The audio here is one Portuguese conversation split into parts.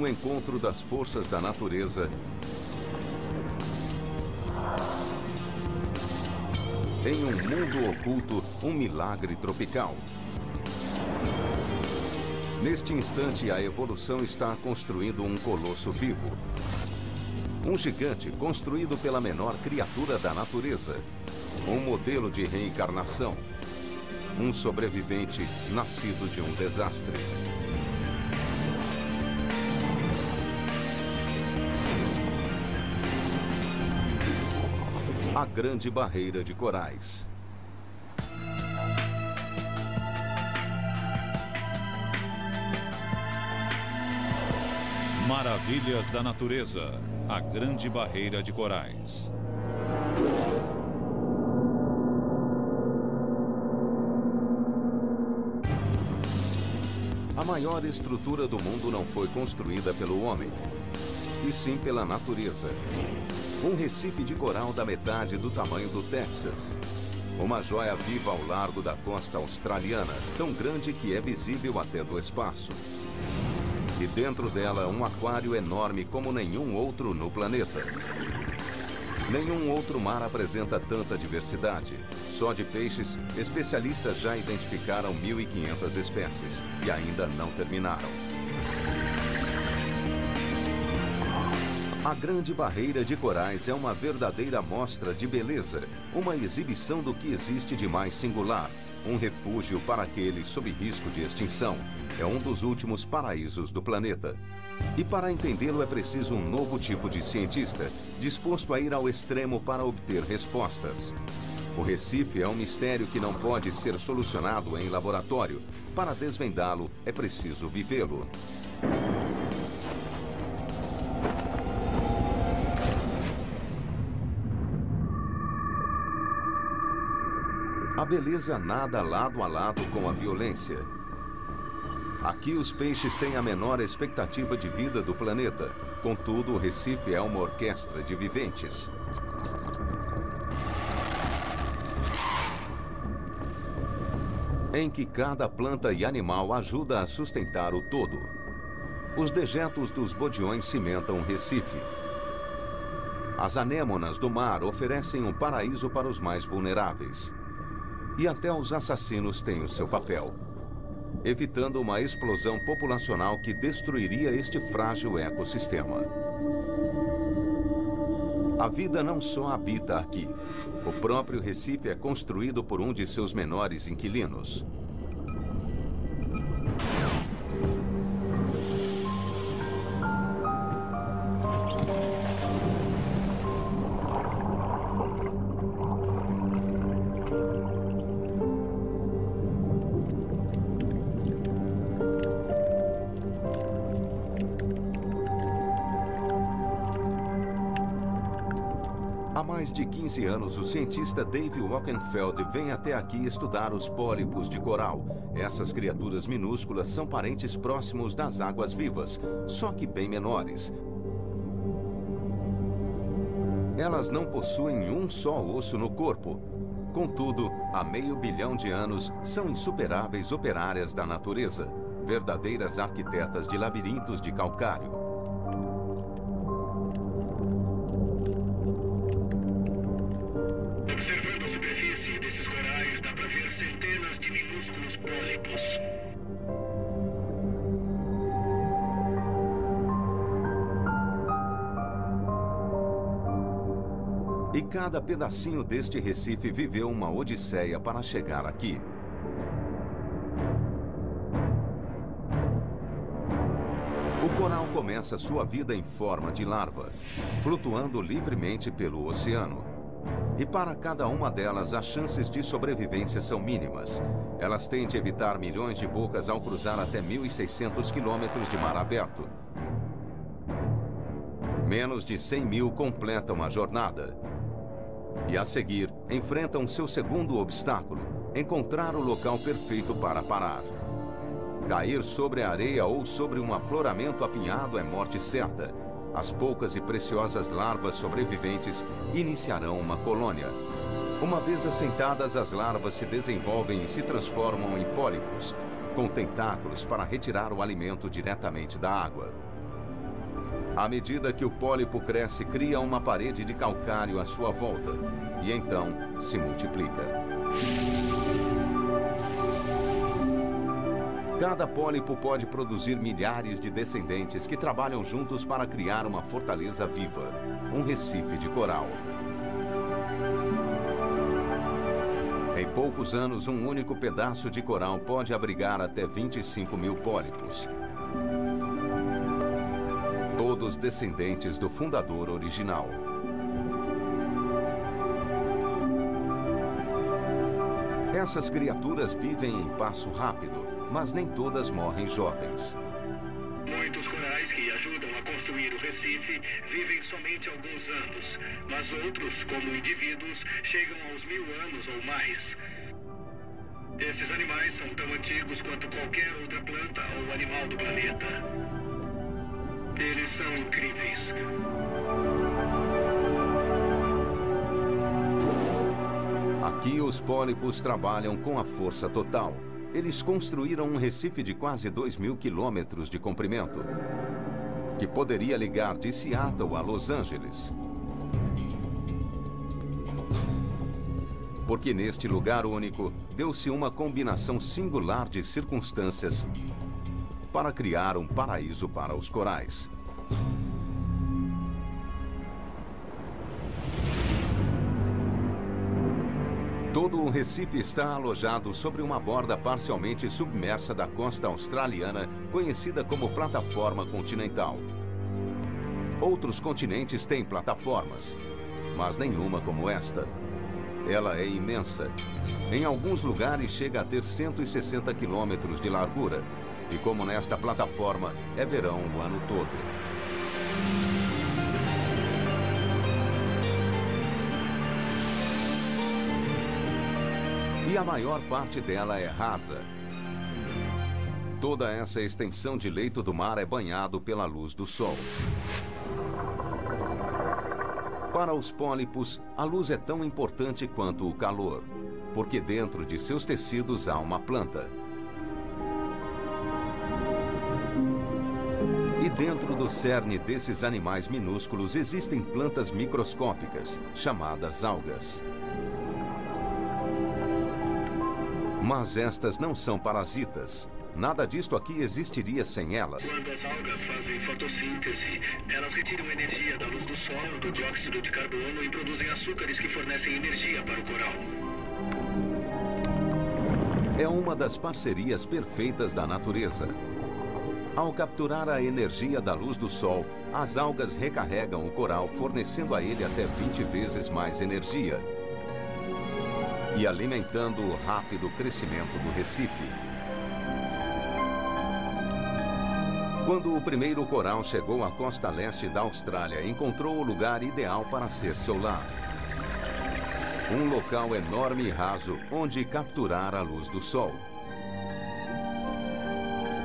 num encontro das forças da natureza, em um mundo oculto, um milagre tropical. Neste instante, a evolução está construindo um colosso vivo. Um gigante construído pela menor criatura da natureza. Um modelo de reencarnação. Um sobrevivente nascido de um desastre. A Grande Barreira de Corais. Maravilhas da natureza. A Grande Barreira de Corais. A maior estrutura do mundo não foi construída pelo homem, e sim pela natureza. Um recife de coral da metade do tamanho do Texas. Uma joia viva ao largo da costa australiana, tão grande que é visível até do espaço. E dentro dela, um aquário enorme como nenhum outro no planeta. Nenhum outro mar apresenta tanta diversidade. Só de peixes, especialistas já identificaram 1.500 espécies e ainda não terminaram. A Grande Barreira de Corais é uma verdadeira mostra de beleza, uma exibição do que existe de mais singular, um refúgio para aqueles sob risco de extinção. É um dos últimos paraísos do planeta. E para entendê-lo é preciso um novo tipo de cientista, disposto a ir ao extremo para obter respostas. O Recife é um mistério que não pode ser solucionado em laboratório. Para desvendá-lo, é preciso vivê-lo. A beleza nada lado a lado com a violência. Aqui os peixes têm a menor expectativa de vida do planeta. Contudo, o Recife é uma orquestra de viventes. Em que cada planta e animal ajuda a sustentar o todo. Os dejetos dos bodiões cimentam o Recife. As anêmonas do mar oferecem um paraíso para os mais vulneráveis. E até os assassinos têm o seu papel, evitando uma explosão populacional que destruiria este frágil ecossistema. A vida não só habita aqui. O próprio Recife é construído por um de seus menores inquilinos. Há mais de 15 anos, o cientista Dave Wackenfeld vem até aqui estudar os pólipos de coral. Essas criaturas minúsculas são parentes próximos das águas vivas, só que bem menores. Elas não possuem um só osso no corpo. Contudo, há meio bilhão de anos, são insuperáveis operárias da natureza, verdadeiras arquitetas de labirintos de calcário. Observando a superfície desses corais, dá para ver centenas de minúsculos pólipos. E cada pedacinho deste Recife viveu uma odisseia para chegar aqui. O coral começa sua vida em forma de larva, flutuando livremente pelo oceano. E para cada uma delas, as chances de sobrevivência são mínimas. Elas têm de evitar milhões de bocas ao cruzar até 1.600 quilômetros de mar aberto. Menos de 100 mil completam a jornada. E a seguir, enfrentam seu segundo obstáculo, encontrar o local perfeito para parar. Cair sobre a areia ou sobre um afloramento apinhado é morte certa. As poucas e preciosas larvas sobreviventes iniciarão uma colônia. Uma vez assentadas, as larvas se desenvolvem e se transformam em pólipos, com tentáculos para retirar o alimento diretamente da água. À medida que o pólipo cresce, cria uma parede de calcário à sua volta e então se multiplica. Cada pólipo pode produzir milhares de descendentes que trabalham juntos para criar uma fortaleza viva, um recife de coral. Em poucos anos, um único pedaço de coral pode abrigar até 25 mil pólipos. Todos descendentes do fundador original. Essas criaturas vivem em passo rápido, mas nem todas morrem jovens. Muitos corais que ajudam a construir o Recife vivem somente alguns anos, mas outros, como indivíduos, chegam aos 1000 anos ou mais. Esses animais são tão antigos quanto qualquer outra planta ou animal do planeta. Eles são incríveis. Aqui os pólipos trabalham com a força total. Eles construíram um recife de quase 2.000 quilômetros de comprimento, que poderia ligar de Seattle a Los Angeles. Porque neste lugar único, deu-se uma combinação singular de circunstâncias para criar um paraíso para os corais. Todo o Recife está alojado sobre uma borda parcialmente submersa da costa australiana, conhecida como plataforma continental. Outros continentes têm plataformas, mas nenhuma como esta. Ela é imensa. Em alguns lugares chega a ter 160 quilômetros de largura. E como nesta plataforma, é verão o ano todo. E a maior parte dela é rasa. Toda essa extensão de leito do mar é banhado pela luz do sol. Para os pólipos, a luz é tão importante quanto o calor, porque dentro de seus tecidos há uma planta. E dentro do cerne desses animais minúsculos existem plantas microscópicas, chamadas algas. Mas estas não são parasitas. Nada disto aqui existiria sem elas. Quando as algas fazem fotossíntese, elas retiram energia da luz do sol, do dióxido de carbono e produzem açúcares que fornecem energia para o coral. É uma das parcerias perfeitas da natureza. Ao capturar a energia da luz do sol, as algas recarregam o coral, fornecendo a ele até 20 vezes mais energia e alimentando o rápido crescimento do Recife. Quando o primeiro coral chegou à costa leste da Austrália, encontrou o lugar ideal para ser seu lar. Um local enorme e raso, onde capturar a luz do sol.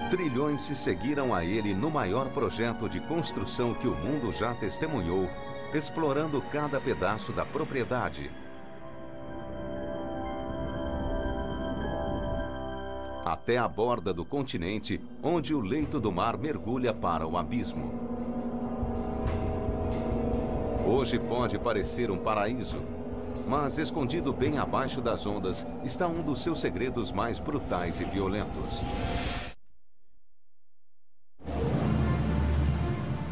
Trilhões se seguiram a ele no maior projeto de construção que o mundo já testemunhou, explorando cada pedaço da propriedade. Até a borda do continente, onde o leito do mar mergulha para o abismo. Hoje pode parecer um paraíso, mas escondido bem abaixo das ondas está um dos seus segredos mais brutais e violentos.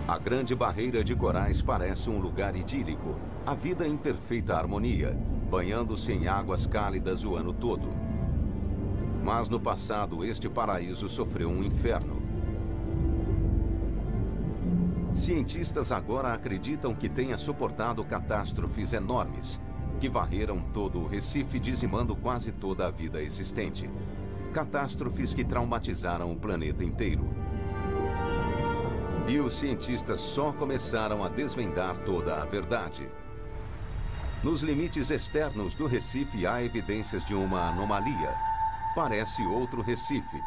A Grande Barreira de Corais parece um lugar idílico, a vida em perfeita harmonia, banhando-se em águas cálidas o ano todo. Mas no passado, este paraíso sofreu um inferno. Cientistas agora acreditam que tenha suportado catástrofes enormes, que varreram todo o Recife, dizimando quase toda a vida existente. Catástrofes que traumatizaram o planeta inteiro. E os cientistas só começaram a desvendar toda a verdade. Nos limites externos do Recife há evidências de uma anomalia. Parece outro Recife,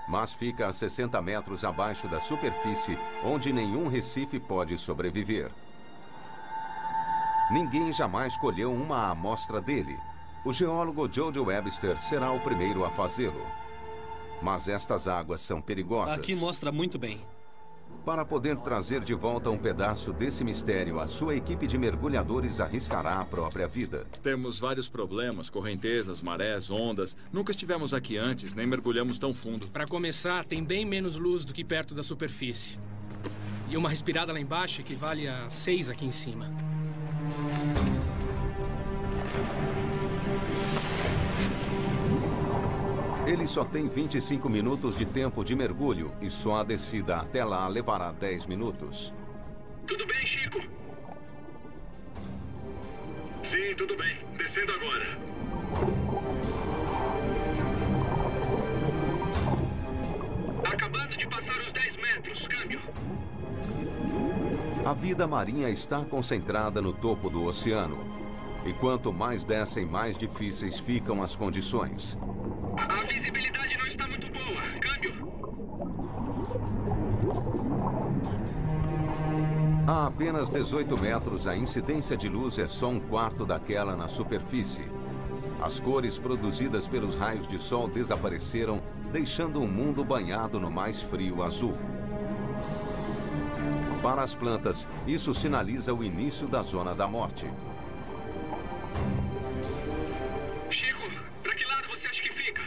mas fica a 60 metros abaixo da superfície, onde nenhum Recife pode sobreviver. Ninguém jamais colheu uma amostra dele. O geólogo Jody Webster será o primeiro a fazê-lo. Mas estas águas são perigosas. Aqui mostra muito bem. Para poder trazer de volta um pedaço desse mistério, a sua equipe de mergulhadores arriscará a própria vida. Temos vários problemas, correntezas, marés, ondas. Nunca estivemos aqui antes, nem mergulhamos tão fundo. Para começar, tem bem menos luz do que perto da superfície. E uma respirada lá embaixo equivale a 6 aqui em cima. Ele só tem 25 minutos de tempo de mergulho e só a descida até lá levará 10 minutos. Tudo bem, Chico? Sim, tudo bem. Descendo agora. Acabando de passar os 10 metros. Câmbio. A vida marinha está concentrada no topo do oceano. E quanto mais descem, mais difíceis ficam as condições. A visibilidade não está muito boa. Câmbio. A apenas 18 metros, a incidência de luz é só um quarto daquela na superfície. As cores produzidas pelos raios de sol desapareceram, deixando um mundo banhado no mais frio azul. Para as plantas, isso sinaliza o início da zona da morte. Chico, para que lado você acha que fica?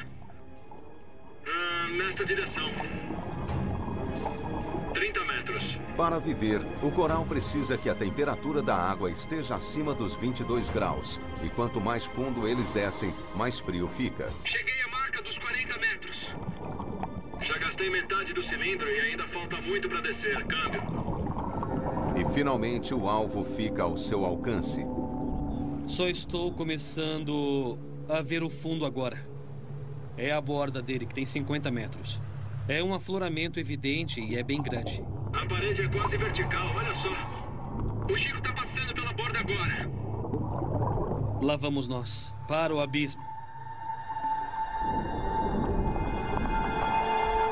Nesta direção. 30 metros. Para viver, o coral precisa que a temperatura da água esteja acima dos 22 graus. E quanto mais fundo eles descem, mais frio fica. Cheguei à marca dos 40 metros. Já gastei metade do cilindro e ainda falta muito para descer. Câmbio. E finalmente o alvo fica ao seu alcance. Só estou começando a ver o fundo agora. É a borda dele, que tem 50 metros. É um afloramento evidente e é bem grande. A parede é quase vertical, olha só. O Chico tá passando pela borda agora. Lá vamos nós, para o abismo.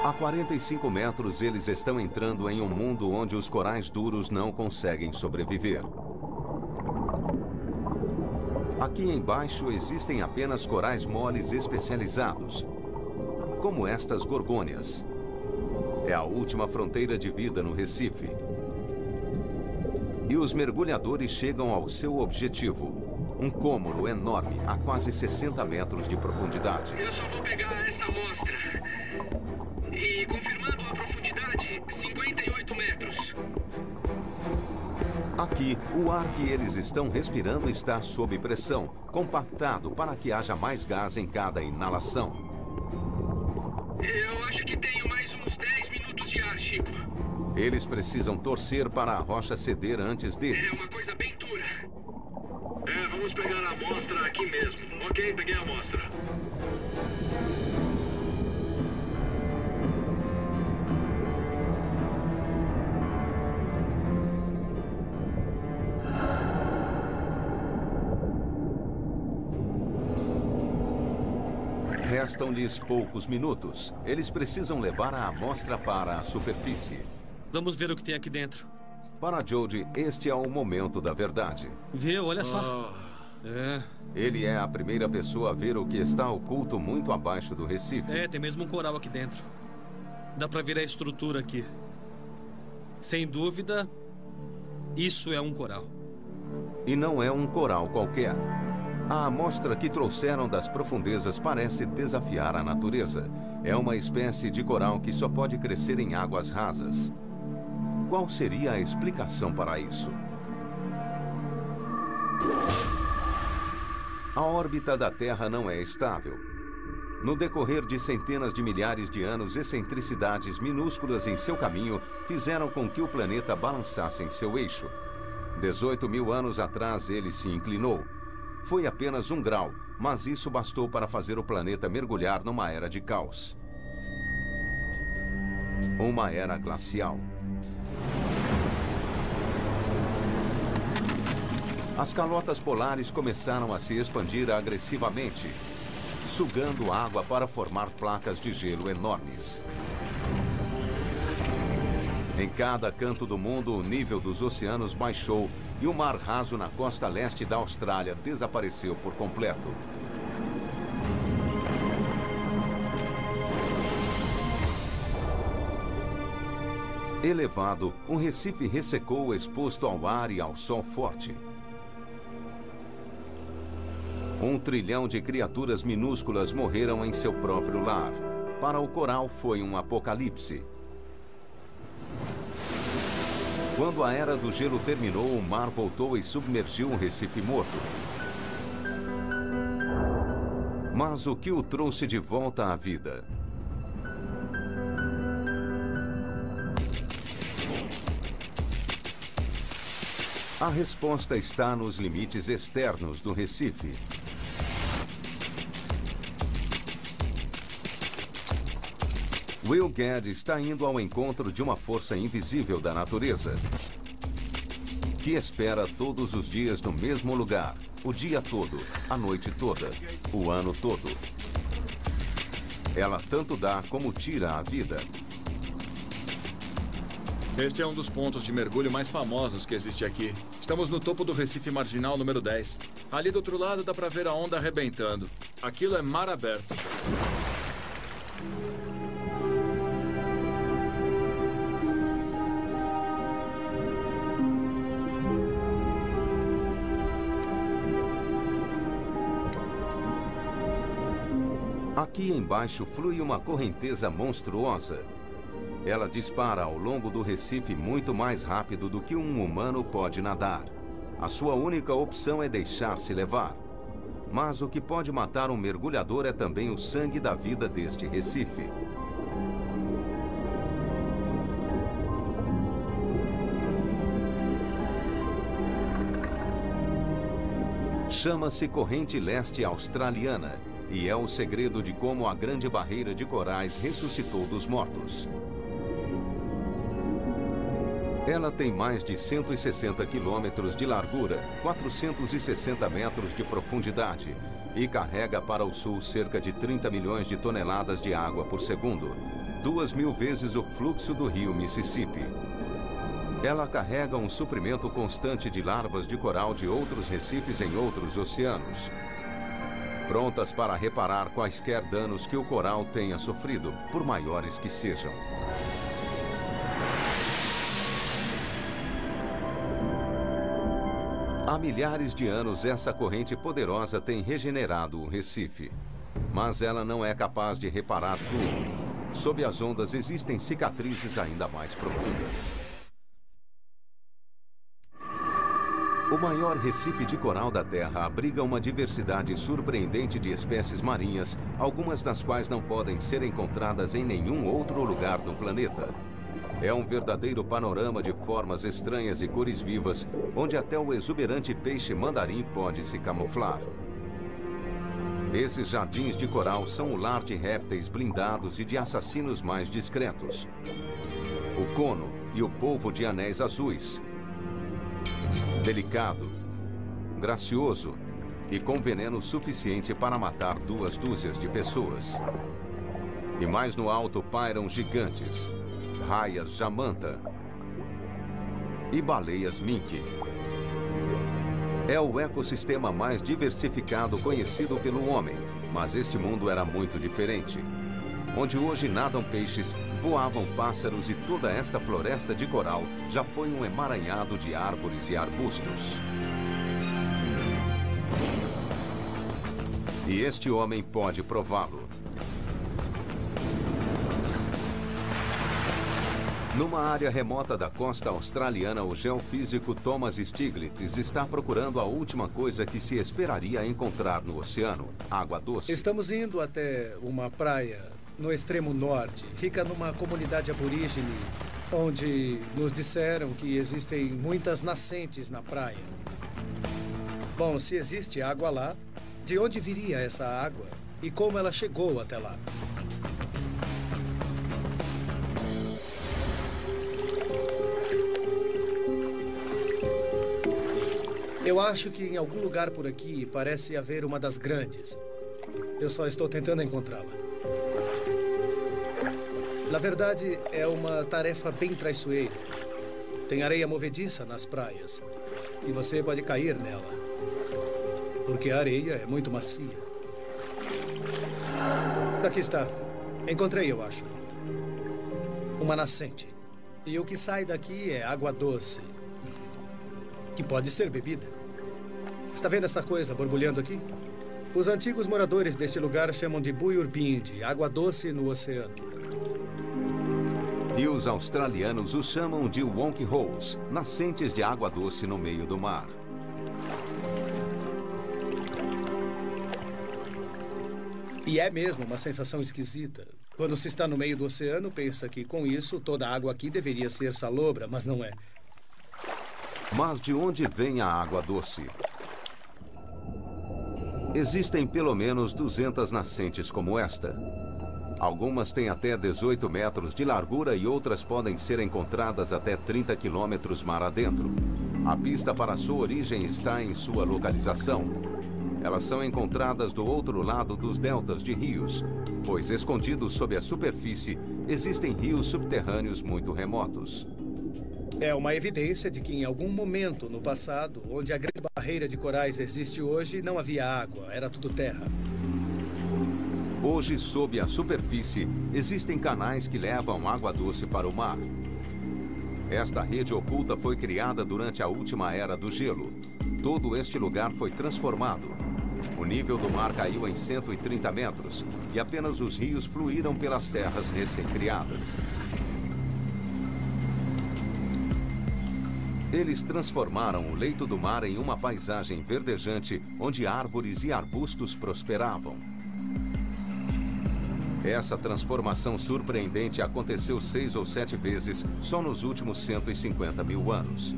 A 45 metros, eles estão entrando em um mundo onde os corais duros não conseguem sobreviver. Aqui embaixo existem apenas corais moles especializados, como estas gorgônias. É a última fronteira de vida no Recife. E os mergulhadores chegam ao seu objetivo. Um cômoro enorme, a quase 60 metros de profundidade. Eu só vou pegar essa amostra. E confirmando a profundidade, 58 metros. Aqui, o ar que eles estão respirando está sob pressão, compactado para que haja mais gás em cada inalação. Eu acho que tenho mais uns 10 minutos de ar, Chico. Eles precisam torcer para a rocha ceder antes É deles. uma coisa bem dura. Vamos pegar a amostra aqui mesmo. Ok, peguei a amostra. Restam-lhes poucos minutos. Eles precisam levar a amostra para a superfície. Vamos ver o que tem aqui dentro. Para Jody, este é o momento da verdade. Viu? Olha só. É. Ele é a primeira pessoa a ver o que está oculto muito abaixo do Recife. É, tem mesmo um coral aqui dentro. Dá pra ver a estrutura aqui. Sem dúvida, isso é um coral. E não é um coral qualquer. A amostra que trouxeram das profundezas parece desafiar a natureza. É uma espécie de coral que só pode crescer em águas rasas. Qual seria a explicação para isso? A órbita da Terra não é estável. No decorrer de centenas de milhares de anos, excentricidades minúsculas em seu caminho fizeram com que o planeta balançasse em seu eixo. 18 mil anos atrás, ele se inclinou. Foi apenas 1 grau, mas isso bastou para fazer o planeta mergulhar numa era de caos. Uma era glacial. As calotas polares começaram a se expandir agressivamente, sugando água para formar placas de gelo enormes. Em cada canto do mundo, o nível dos oceanos baixou e o mar raso na costa leste da Austrália desapareceu por completo. Elevado, um recife ressecou exposto ao ar e ao sol forte. 1 trilhão de criaturas minúsculas morreram em seu próprio lar. Para o coral foi um apocalipse. Quando a era do gelo terminou, o mar voltou e submergiu um recife morto. Mas o que o trouxe de volta à vida? A resposta está nos limites externos do recife. Will Gadd está indo ao encontro de uma força invisível da natureza, que espera todos os dias no mesmo lugar, o dia todo, a noite toda, o ano todo. Ela tanto dá como tira a vida. Este é um dos pontos de mergulho mais famosos que existe aqui. Estamos no topo do Recife Marginal número 10. Ali do outro lado dá para ver a onda arrebentando. Aquilo é mar aberto. Aqui embaixo flui uma correnteza monstruosa. Ela dispara ao longo do recife muito mais rápido do que um humano pode nadar. A sua única opção é deixar-se levar. Mas o que pode matar um mergulhador é também o sangue da vida deste recife. Chama-se Corrente Leste Australiana e é o segredo de como a Grande Barreira de Corais ressuscitou dos mortos. Ela tem mais de 160 quilômetros de largura, 460 metros de profundidade e carrega para o sul cerca de 30 milhões de toneladas de água por segundo, 2.000 vezes o fluxo do rio Mississippi. Ela carrega um suprimento constante de larvas de coral de outros recifes em outros oceanos, prontas para reparar quaisquer danos que o coral tenha sofrido, por maiores que sejam. Há milhares de anos, essa corrente poderosa tem regenerado o Recife. Mas ela não é capaz de reparar tudo. Sob as ondas existem cicatrizes ainda mais profundas. O maior recife de coral da Terra abriga uma diversidade surpreendente de espécies marinhas, algumas das quais não podem ser encontradas em nenhum outro lugar do planeta. É um verdadeiro panorama de formas estranhas e cores vivas, onde até o exuberante peixe mandarim pode se camuflar. Esses jardins de coral são o lar de répteis blindados e de assassinos mais discretos. O cono e o polvo de anéis azuis. Delicado, gracioso e com veneno suficiente para matar 2 dúzias de pessoas. E mais no alto pairam gigantes, raias jamanta e baleias mink. É o ecossistema mais diversificado conhecido pelo homem, mas este mundo era muito diferente. Onde hoje nadam peixes, voavam pássaros e toda esta floresta de coral já foi um emaranhado de árvores e arbustos. E este homem pode prová-lo. Numa área remota da costa australiana, o geofísico Thomas Stiglitz está procurando a última coisa que se esperaria encontrar no oceano: água doce. Estamos indo até uma praia no extremo norte. Fica numa comunidade aborígene, onde nos disseram que existem muitas nascentes na praia. Bom, se existe água lá, de onde viria essa água e como ela chegou até lá? Eu acho que em algum lugar por aqui parece haver uma das grandes. Eu só estou tentando encontrá-la. Na verdade, é uma tarefa bem traiçoeira. Tem areia movediça nas praias e você pode cair nela, porque a areia é muito macia. Aqui está. Encontrei, eu acho. Uma nascente. E o que sai daqui é água doce, que pode ser bebida. Está vendo essa coisa borbulhando aqui? Os antigos moradores deste lugar chamam de Buyurbindi, água doce no oceano. E os australianos os chamam de Wonk Holes, nascentes de água doce no meio do mar. E é mesmo uma sensação esquisita. Quando se está no meio do oceano, pensa que com isso toda a água aqui deveria ser salobra, mas não é. Mas de onde vem a água doce? Existem pelo menos 200 nascentes como esta. Algumas têm até 18 metros de largura e outras podem ser encontradas até 30 quilômetros mar adentro. A pista para sua origem está em sua localização. Elas são encontradas do outro lado dos deltas de rios, pois escondidos sob a superfície existem rios subterrâneos muito remotos. É uma evidência de que em algum momento no passado, onde a grande barreira de corais existe hoje, não havia água, era tudo terra. Hoje, sob a superfície, existem canais que levam água doce para o mar. Esta rede oculta foi criada durante a última era do gelo. Todo este lugar foi transformado. O nível do mar caiu em 130 metros e apenas os rios fluíram pelas terras recém-criadas. Eles transformaram o leito do mar em uma paisagem verdejante onde árvores e arbustos prosperavam. Essa transformação surpreendente aconteceu 6 ou 7 vezes só nos últimos 150 mil anos.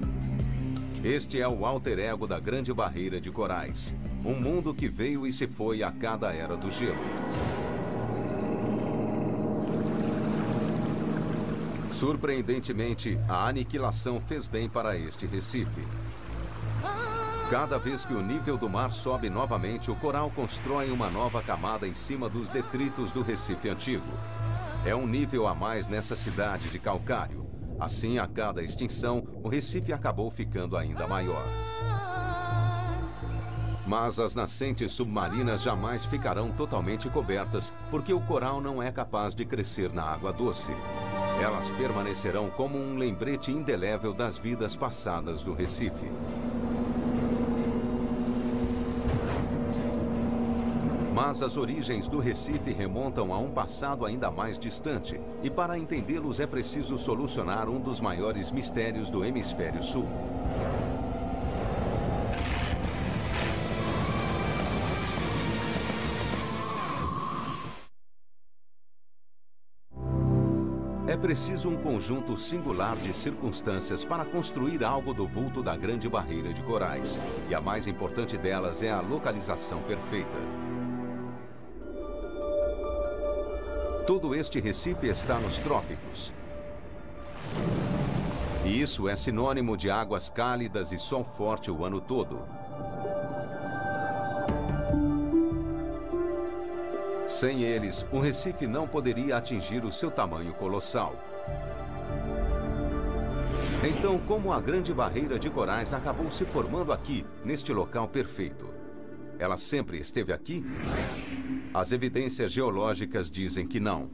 Este é o alter ego da Grande Barreira de Corais. Um mundo que veio e se foi a cada era do gelo. Surpreendentemente, a aniquilação fez bem para este Recife. Cada vez que o nível do mar sobe novamente, o coral constrói uma nova camada em cima dos detritos do Recife antigo. É um nível a mais nessa cidade de calcário. Assim, a cada extinção, o Recife acabou ficando ainda maior. Mas as nascentes submarinas jamais ficarão totalmente cobertas, porque o coral não é capaz de crescer na água doce. Elas permanecerão como um lembrete indelével das vidas passadas do Recife. Mas as origens do Recife remontam a um passado ainda mais distante, e para entendê-los é preciso solucionar um dos maiores mistérios do Hemisfério Sul. É preciso um conjunto singular de circunstâncias para construir algo do vulto da Grande Barreira de Corais, e a mais importante delas é a localização perfeita. Todo este Recife está nos trópicos. E isso é sinônimo de águas cálidas e sol forte o ano todo. Sem eles, o Recife não poderia atingir o seu tamanho colossal. Então, como a Grande Barreira de Corais acabou se formando aqui, neste local perfeito? Ela sempre esteve aqui? As evidências geológicas dizem que não.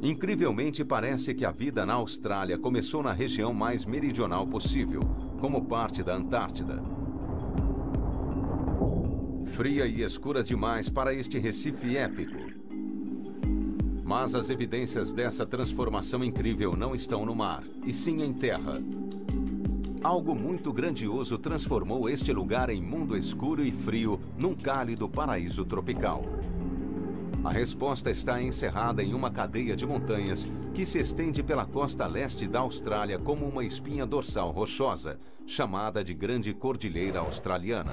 Incrivelmente, parece que a vida na Austrália começou na região mais meridional possível, como parte da Antártida. Fria e escura demais para este Recife épico. Mas as evidências dessa transformação incrível não estão no mar, e sim em terra. Algo muito grandioso transformou este lugar em mundo escuro e frio, num cálido paraíso tropical. A resposta está encerrada em uma cadeia de montanhas que se estende pela costa leste da Austrália como uma espinha dorsal rochosa, chamada de Grande Cordilheira Australiana.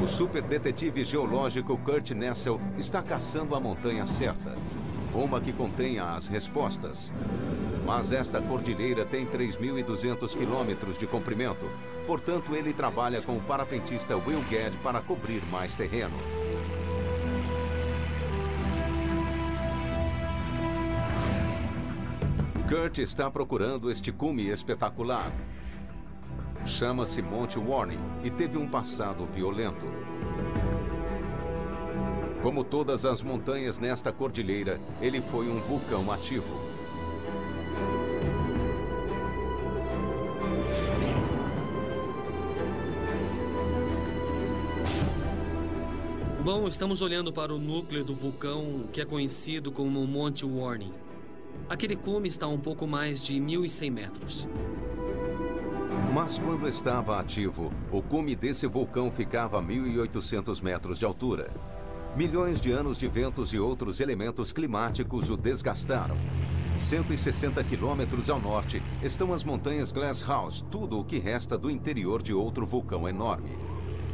O superdetetive geológico Kurt Nessel está caçando a montanha certa, uma que contenha as respostas. Mas esta cordilheira tem 3.200 quilômetros de comprimento, portanto ele trabalha com o parapentista Will Gadd para cobrir mais terreno. Kurt está procurando este cume espetacular. Chama-se Monte Warning e teve um passado violento. Como todas as montanhas nesta cordilheira, ele foi um vulcão ativo. Bom, estamos olhando para o núcleo do vulcão que é conhecido como Monte Warning. Aquele cume está a um pouco mais de 1.100 metros. Mas quando estava ativo, o cume desse vulcão ficava a 1.800 metros de altura. Milhões de anos de ventos e outros elementos climáticos o desgastaram. 160 quilômetros ao norte estão as montanhas Glasshouse, tudo o que resta do interior de outro vulcão enorme.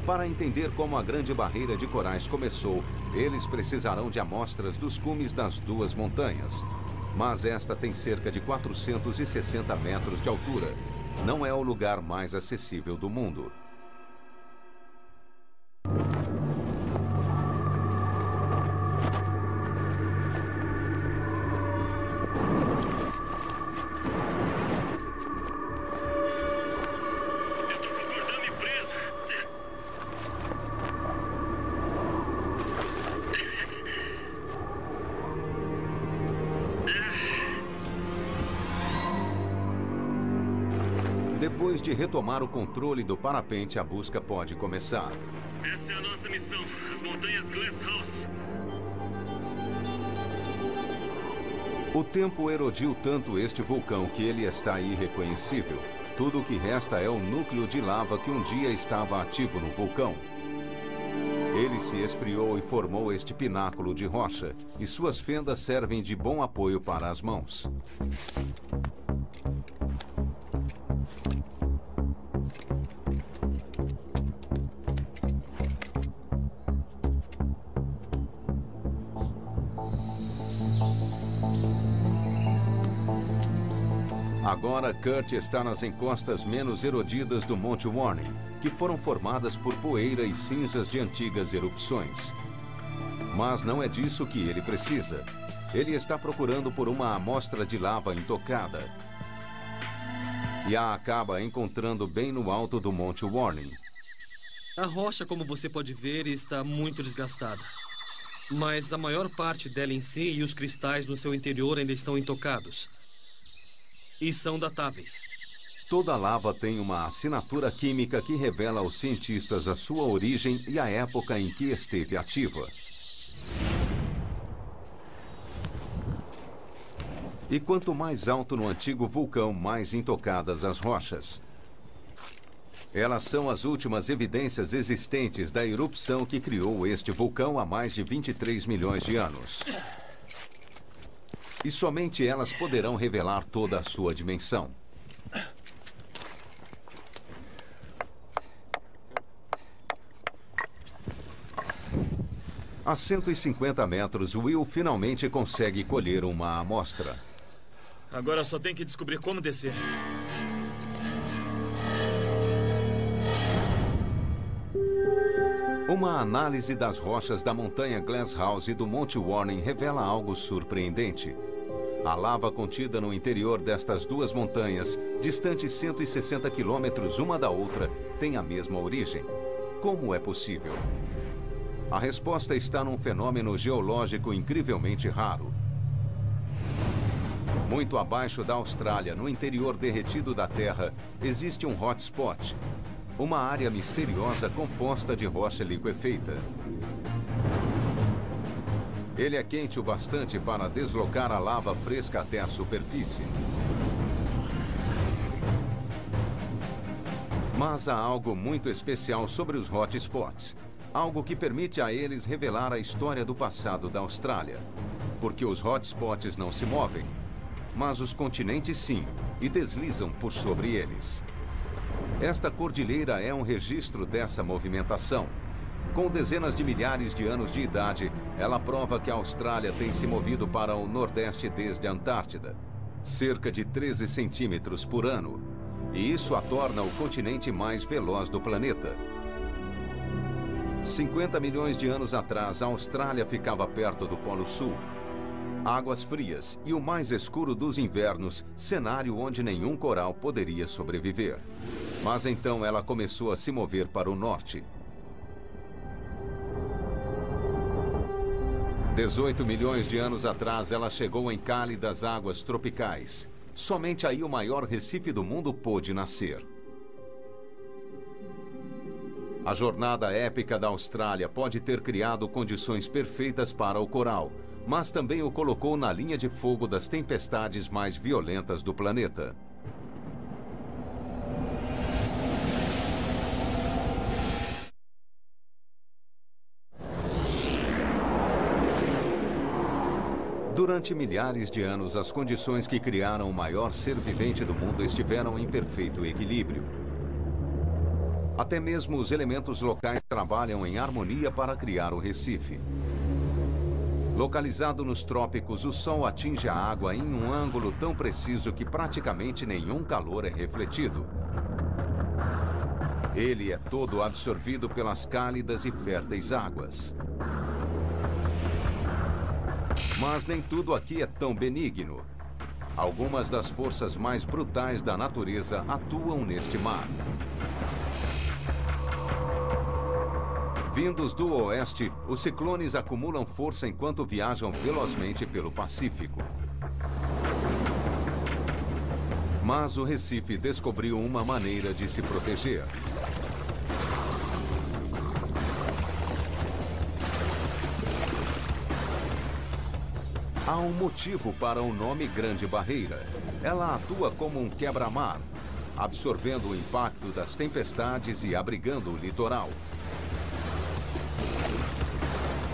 Para entender como a Grande Barreira de Corais começou, eles precisarão de amostras dos cumes das duas montanhas. Mas esta tem cerca de 460 metros de altura. Não é o lugar mais acessível do mundo. Depois de retomar o controle do parapente, a busca pode começar. Essa é a nossa missão, as montanhas Glasshouse. O tempo erodiu tanto este vulcão que ele está irreconhecível. Tudo o que resta é o núcleo de lava que um dia estava ativo no vulcão. Ele se esfriou e formou este pináculo de rocha, e suas fendas servem de bom apoio para as mãos. Agora, Kurt está nas encostas menos erodidas do Monte Warning, que foram formadas por poeira e cinzas de antigas erupções. Mas não é disso que ele precisa. Ele está procurando por uma amostra de lava intocada. E a acaba encontrando bem no alto do Monte Warning. A rocha, como você pode ver, está muito desgastada. Mas a maior parte dela em si e os cristais no seu interior ainda estão intocados. E são datáveis. Toda lava tem uma assinatura química que revela aos cientistas a sua origem e a época em que esteve ativa. E quanto mais alto no antigo vulcão, mais intocadas as rochas. Elas são as últimas evidências existentes da erupção que criou este vulcão há mais de 23 milhões de anos. E somente elas poderão revelar toda a sua dimensão. A 150 metros, Will finalmente consegue colher uma amostra. Agora só tem que descobrir como descer. Uma análise das rochas da montanha Glasshouse e do Monte Warning revela algo surpreendente. A lava contida no interior destas duas montanhas, distantes 160 quilômetros uma da outra, tem a mesma origem. Como é possível? A resposta está num fenômeno geológico incrivelmente raro. Muito abaixo da Austrália, no interior derretido da Terra, existe um hotspot, uma área misteriosa composta de rocha liquefeita. Ele é quente o bastante para deslocar a lava fresca até a superfície. Mas há algo muito especial sobre os hotspots. Algo que permite a eles revelar a história do passado da Austrália. Porque os hotspots não se movem, mas os continentes sim, e deslizam por sobre eles. Esta cordilheira é um registro dessa movimentação. Com dezenas de milhares de anos de idade, ela prova que a Austrália tem se movido para o Nordeste desde a Antártida. Cerca de 13 centímetros por ano. E isso a torna o continente mais veloz do planeta. 50 milhões de anos atrás, a Austrália ficava perto do Polo Sul. Águas frias e o mais escuro dos invernos, cenário onde nenhum coral poderia sobreviver. Mas então ela começou a se mover para o norte. 18 milhões de anos atrás, ela chegou em cálidas águas tropicais. Somente aí o maior recife do mundo pôde nascer. A jornada épica da Austrália pode ter criado condições perfeitas para o coral, mas também o colocou na linha de fogo das tempestades mais violentas do planeta. Durante milhares de anos, as condições que criaram o maior ser vivente do mundo estiveram em perfeito equilíbrio. Até mesmo os elementos locais trabalham em harmonia para criar o Recife. Localizado nos trópicos, o Sol atinge a água em um ângulo tão preciso que praticamente nenhum calor é refletido. Ele é todo absorvido pelas cálidas e férteis águas. Mas nem tudo aqui é tão benigno. Algumas das forças mais brutais da natureza atuam neste mar. Vindos do oeste, os ciclones acumulam força enquanto viajam velozmente pelo Pacífico. Mas o Recife descobriu uma maneira de se proteger. Há um motivo para o nome Grande Barreira. Ela atua como um quebra-mar, absorvendo o impacto das tempestades e abrigando o litoral.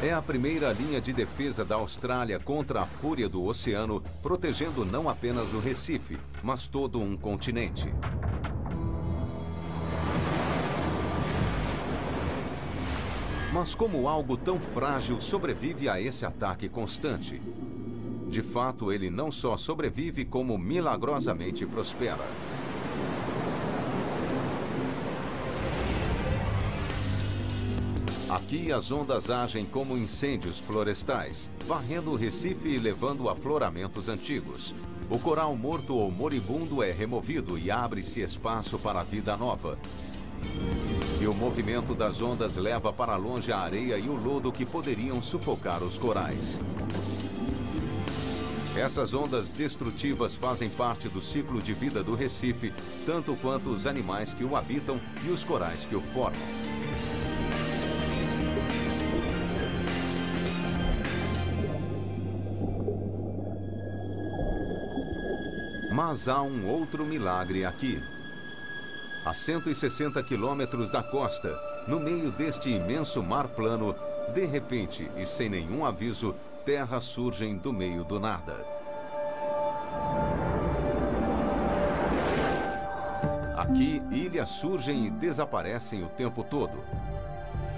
É a primeira linha de defesa da Austrália contra a fúria do oceano, protegendo não apenas o Recife, mas todo um continente. Mas como algo tão frágil sobrevive a esse ataque constante? De fato, ele não só sobrevive, como milagrosamente prospera. Aqui, as ondas agem como incêndios florestais, varrendo o Recife e levando afloramentos antigos. O coral morto ou moribundo é removido e abre-se espaço para a vida nova. E o movimento das ondas leva para longe a areia e o lodo que poderiam sufocar os corais. Essas ondas destrutivas fazem parte do ciclo de vida do Recife, tanto quanto os animais que o habitam e os corais que o formam. Mas há um outro milagre aqui. A 160 quilômetros da costa, no meio deste imenso mar plano, de repente e sem nenhum aviso, terras surgem do meio do nada. Aqui, ilhas surgem e desaparecem o tempo todo.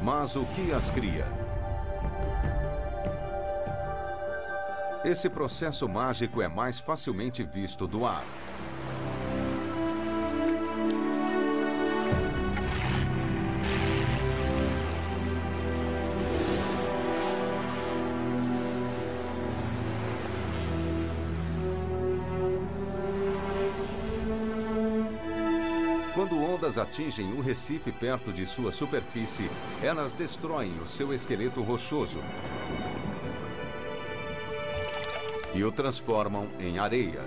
Mas o que as cria? Esse processo mágico é mais facilmente visto do ar. Quando ondas atingem o Recife perto de sua superfície, elas destroem o seu esqueleto rochoso e o transformam em areia.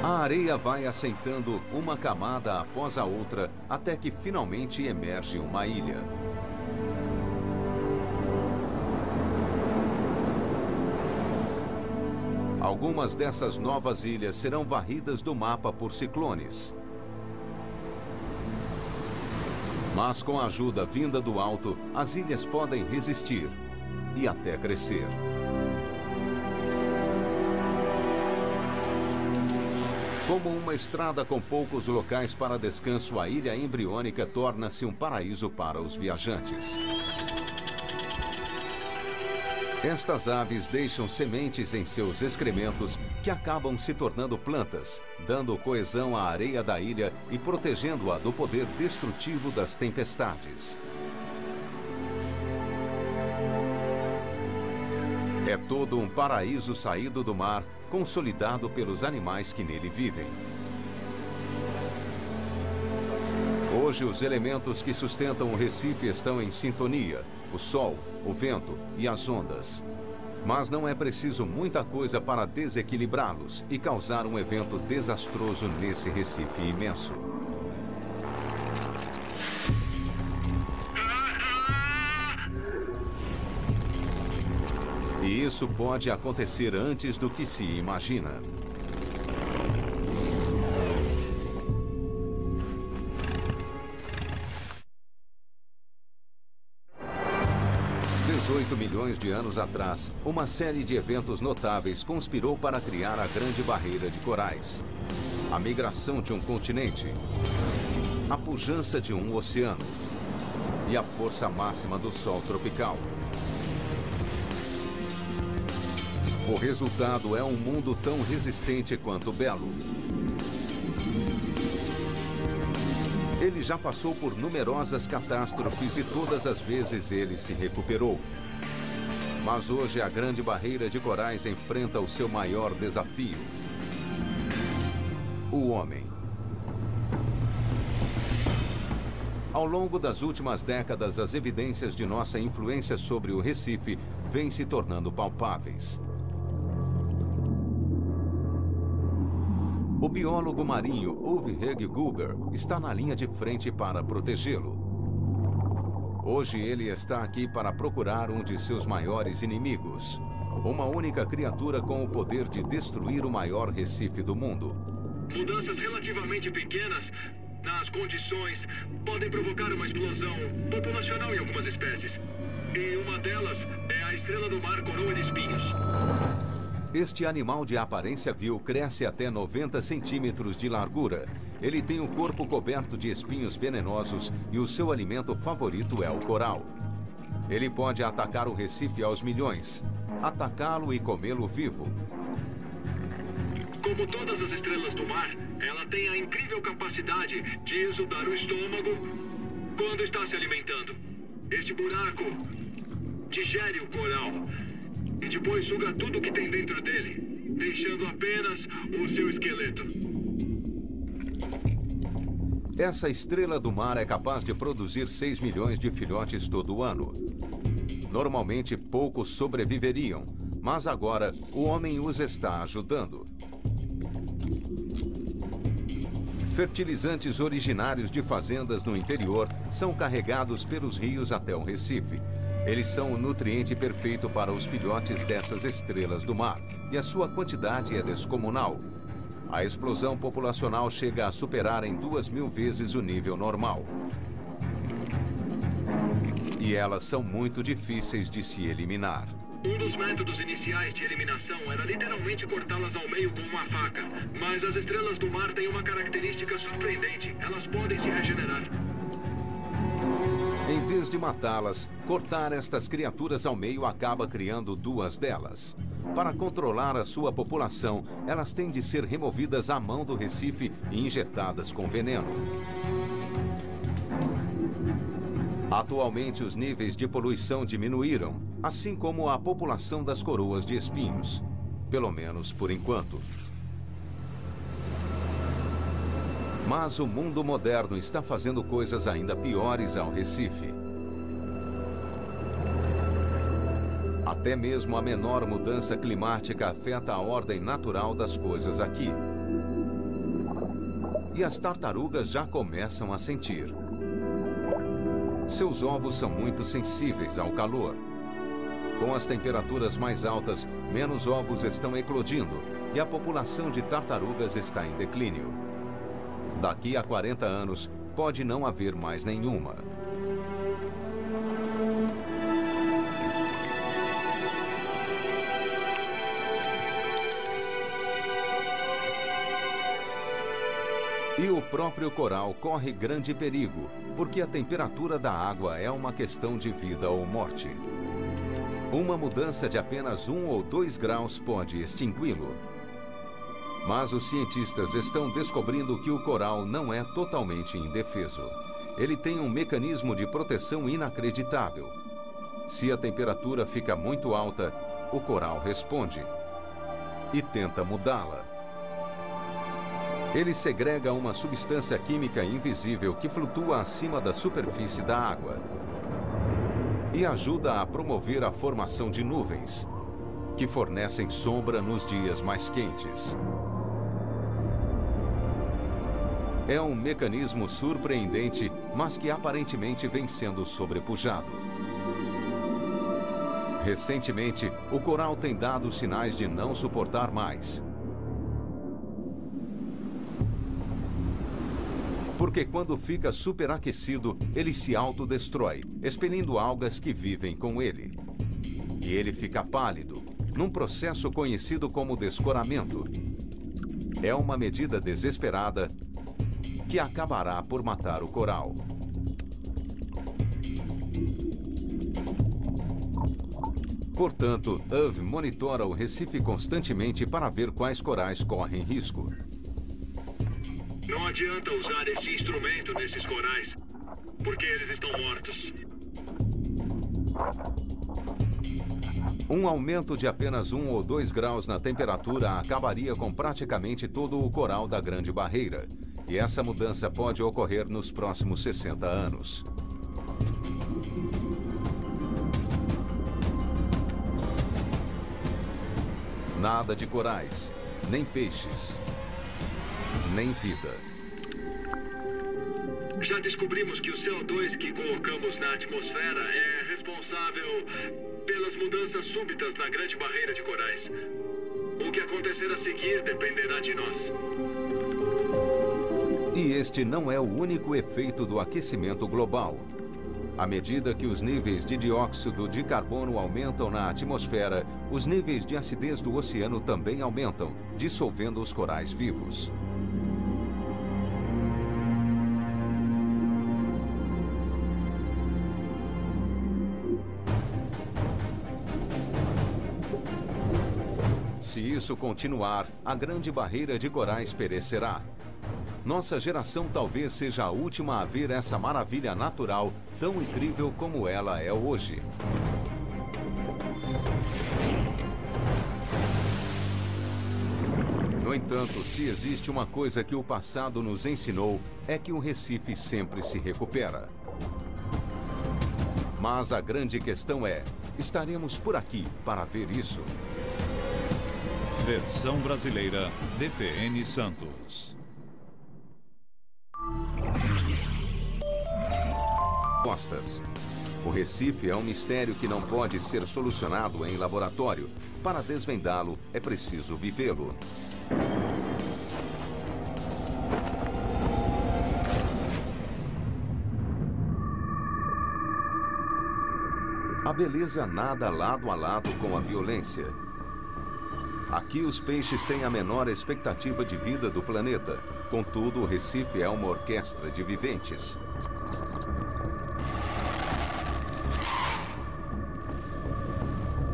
A areia vai assentando uma camada após a outra até que finalmente emerge uma ilha. Algumas dessas novas ilhas serão varridas do mapa por ciclones. Mas com a ajuda vinda do alto, as ilhas podem resistir e até crescer. Como uma estrada com poucos locais para descanso, a ilha embriônica torna-se um paraíso para os viajantes. Estas aves deixam sementes em seus excrementos que acabam se tornando plantas, dando coesão à areia da ilha e protegendo-a do poder destrutivo das tempestades. É todo um paraíso saído do mar, consolidado pelos animais que nele vivem. Hoje, os elementos que sustentam o Recife estão em sintonia: o sol, o vento e as ondas. Mas não é preciso muita coisa para desequilibrá-los e causar um evento desastroso nesse Recife imenso. E isso pode acontecer antes do que se imagina. $18 milhões de anos atrás, uma série de eventos notáveis conspirou para criar a Grande Barreira de Corais. A migração de um continente, a pujança de um oceano e a força máxima do Sol tropical. O resultado é um mundo tão resistente quanto belo. Ele já passou por numerosas catástrofes e todas as vezes ele se recuperou. Mas hoje a Grande Barreira de Corais enfrenta o seu maior desafio: o homem. Ao longo das últimas décadas, as evidências de nossa influência sobre o Recife vêm se tornando palpáveis. O biólogo marinho Uwe Heg Guber está na linha de frente para protegê-lo. Hoje ele está aqui para procurar um de seus maiores inimigos, uma única criatura com o poder de destruir o maior recife do mundo. Mudanças relativamente pequenas nas condições podem provocar uma explosão populacional em algumas espécies. E uma delas é a estrela do mar coroa de espinhos. Este animal de aparência vil cresce até 90 centímetros de largura. Ele tem o corpo coberto de espinhos venenosos e o seu alimento favorito é o coral. Ele pode atacar o Recife aos milhões, atacá-lo e comê-lo vivo. Como todas as estrelas do mar, ela tem a incrível capacidade de exudar o estômago quando está se alimentando. Este buraco digere o coral e depois suga tudo que tem dentro dele, deixando apenas o seu esqueleto. Essa estrela do mar é capaz de produzir 6 milhões de filhotes todo ano. Normalmente, poucos sobreviveriam, mas agora o homem os está ajudando. Fertilizantes originários de fazendas no interior são carregados pelos rios até o Recife. Eles são o nutriente perfeito para os filhotes dessas estrelas do mar, e a sua quantidade é descomunal. A explosão populacional chega a superar em 2.000 vezes o nível normal. E elas são muito difíceis de se eliminar. Um dos métodos iniciais de eliminação era literalmente cortá-las ao meio com uma faca. Mas as estrelas do mar têm uma característica surpreendente: elas podem se regenerar. Em vez de matá-las, cortar estas criaturas ao meio acaba criando duas delas. Para controlar a sua população, elas têm de ser removidas à mão do Recife e injetadas com veneno. Atualmente, os níveis de poluição diminuíram, assim como a população das coroas de espinhos. Pelo menos por enquanto. Mas o mundo moderno está fazendo coisas ainda piores ao Recife. Até mesmo a menor mudança climática afeta a ordem natural das coisas aqui. E as tartarugas já começam a sentir. Seus ovos são muito sensíveis ao calor. Com as temperaturas mais altas, menos ovos estão eclodindo e a população de tartarugas está em declínio. Daqui a 40 anos, pode não haver mais nenhuma. E o próprio coral corre grande perigo, porque a temperatura da água é uma questão de vida ou morte. Uma mudança de apenas 1 ou 2 graus pode extingui-lo. Mas os cientistas estão descobrindo que o coral não é totalmente indefeso. Ele tem um mecanismo de proteção inacreditável. Se a temperatura fica muito alta, o coral responde e tenta mudá-la. Ele segrega uma substância química invisível que flutua acima da superfície da água e ajuda a promover a formação de nuvens, que fornecem sombra nos dias mais quentes. É um mecanismo surpreendente, mas que aparentemente vem sendo sobrepujado. Recentemente, o coral tem dado sinais de não suportar mais. Porque quando fica superaquecido, ele se autodestrói, expelindo algas que vivem com ele. E ele fica pálido, num processo conhecido como descoramento. É uma medida desesperada que acabará por matar o coral. Portanto, UV monitora o Recife constantemente para ver quais corais correm risco. Não adianta usar este instrumento nesses corais, porque eles estão mortos. Um aumento de apenas 1 ou 2 graus na temperatura acabaria com praticamente todo o coral da Grande Barreira. E essa mudança pode ocorrer nos próximos 60 anos. Nada de corais, nem peixes, nem vida. Já descobrimos que o CO2 que colocamos na atmosfera é responsável pelas mudanças súbitas na Grande Barreira de Corais. O que acontecer a seguir dependerá de nós. E este não é o único efeito do aquecimento global. À medida que os níveis de dióxido de carbono aumentam na atmosfera, os níveis de acidez do oceano também aumentam, dissolvendo os corais vivos. Se isso continuar, a Grande Barreira de Corais perecerá. Nossa geração talvez seja a última a ver essa maravilha natural tão incrível como ela é hoje. No entanto, se existe uma coisa que o passado nos ensinou, é que o Recife sempre se recupera. Mas a grande questão é, estaremos por aqui para ver isso? Versão brasileira, DPN Santos. O Recife é um mistério que não pode ser solucionado em laboratório. Para desvendá-lo, é preciso vivê-lo. A beleza nada lado a lado com a violência. Aqui os peixes têm a menor expectativa de vida do planeta. Contudo, o Recife é uma orquestra de viventes.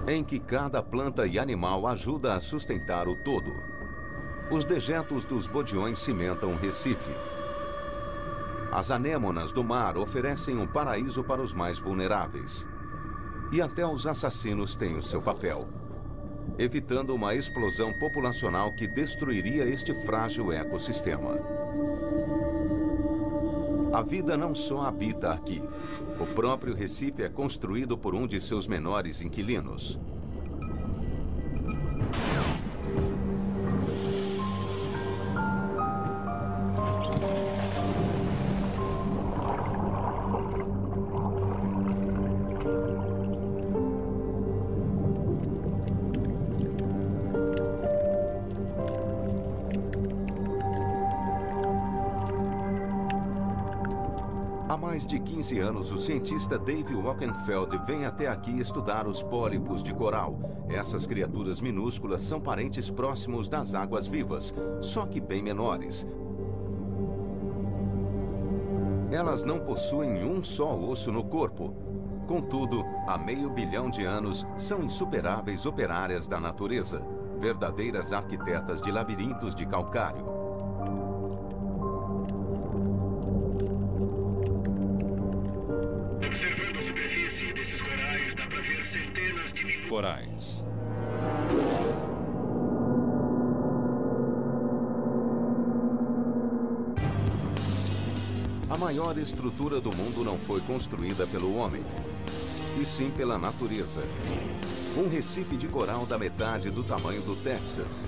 Em que cada planta e animal ajuda a sustentar o todo. Os dejetos dos bodiões cimentam o Recife. As anêmonas do mar oferecem um paraíso para os mais vulneráveis. E até os assassinos têm o seu papel, evitando uma explosão populacional que destruiria este frágil ecossistema. A vida não só habita aqui. O próprio Recife é construído por um de seus menores inquilinos. Há mais de 15 anos, o cientista Dave Wackenfeld vem até aqui estudar os pólipos de coral. Essas criaturas minúsculas são parentes próximos das águas vivas, só que bem menores. Elas não possuem um só osso no corpo. Contudo, há meio bilhão de anos, são insuperáveis operárias da natureza, verdadeiras arquitetas de labirintos de calcário. Observando a superfície desses corais, dá para ver centenas de minúsculos Corais. A maior estrutura do mundo não foi construída pelo homem, e sim pela natureza. Um recife de coral da metade do tamanho do Texas.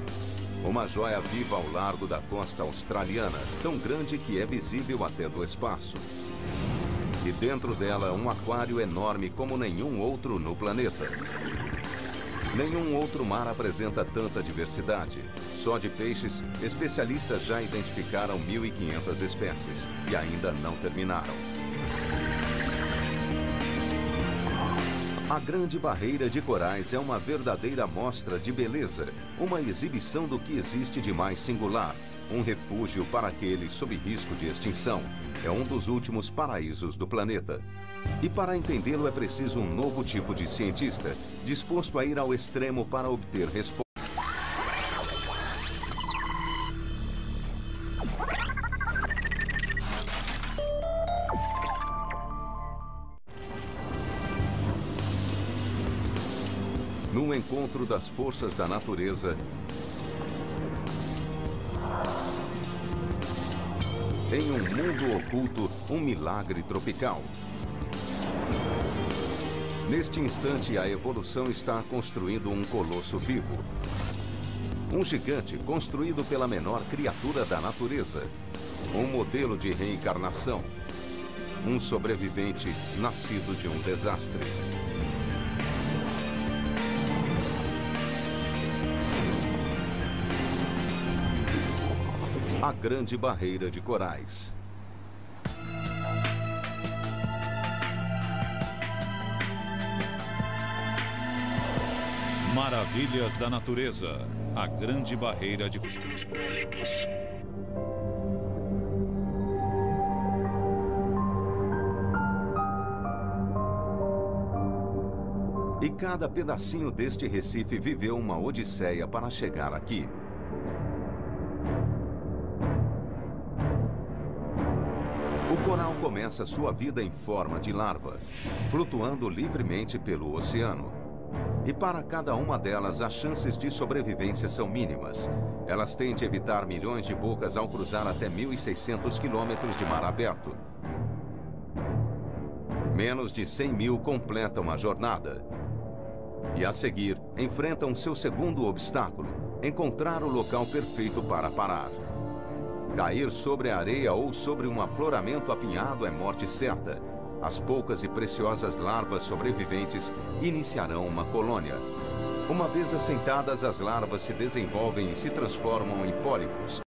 Uma joia viva ao largo da costa australiana, tão grande que é visível até do espaço. E dentro dela, um aquário enorme como nenhum outro no planeta. Nenhum outro mar apresenta tanta diversidade. Só de peixes, especialistas já identificaram 1.500 espécies e ainda não terminaram. A Grande Barreira de Corais é uma verdadeira mostra de beleza, uma exibição do que existe de mais singular, um refúgio para aqueles sob risco de extinção. É um dos últimos paraísos do planeta. E para entendê-lo é preciso um novo tipo de cientista, disposto a ir ao extremo para obter respostas. Num encontro das forças da natureza, em um mundo oculto, um milagre tropical. Neste instante, a evolução está construindo um colosso vivo. Um gigante construído pela menor criatura da natureza. Um modelo de reencarnação. Um sobrevivente nascido de um desastre. A Grande Barreira de Corais. Maravilhas da natureza. A Grande Barreira de Os pólipos. E cada pedacinho deste recife viveu uma odisseia para chegar aqui. O coral começa sua vida em forma de larva, flutuando livremente pelo oceano. E para cada uma delas, as chances de sobrevivência são mínimas. Elas têm de evitar milhões de bocas ao cruzar até 1.600 quilômetros de mar aberto. Menos de 100 mil completam a jornada. E a seguir, enfrentam seu segundo obstáculo, encontrar o local perfeito para parar. Cair sobre a areia ou sobre um afloramento apinhado é morte certa. As poucas e preciosas larvas sobreviventes iniciarão uma colônia. Uma vez assentadas, as larvas se desenvolvem e se transformam em pólipos.